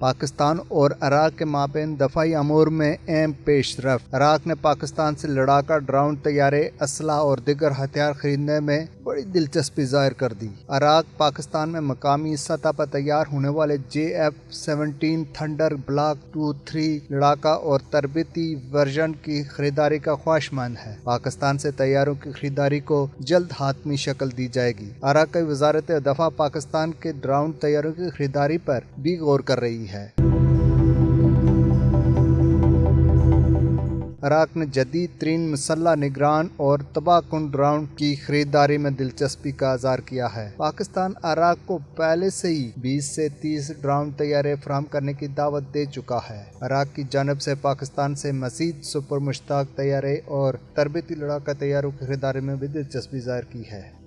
پاکستان اور عراق کے مابین دفاعی امور میں اہم پیش رفت۔ عراق نے پاکستان سے لڑاکا ڈرون طیارے، اسلحہ اور دیگر ہتھیار خریدنے میں بڑی دلچسپی ظاہر کر دی۔ عراق پاکستان میں مقامی سطح پر تیار ہونے والے JF-17 تھنڈر بلاک 2-3 لڑاکا اور تربیتی ورژن کی خریداری کا خواہشمند ہے۔ پاکستان سے طیاروں کی خریداری کو جلد حتمی شکل دی جائے گی۔ عراق کی وزارت دفاع پاکستان کے ڈرون طیاروں کی خریداری پر بھی غور کر رہی ہے۔ عراق نے جدید ترین مسلح نگران اور تباہ کن ڈرون کی خریداری میں دلچسپی کا اظہار کیا ہے۔ پاکستان عراق کو پہلے سے ہی 20 سے 30 ڈرون طیارے فراہم کرنے کی دعوت دے چکا ہے۔ عراق کی جانب سے پاکستان سے مزید سپر مشتاق طیارے اور تربیتی لڑاکا طیاروں کی خریداری میں بھی دلچسپی ظاہر کی ہے۔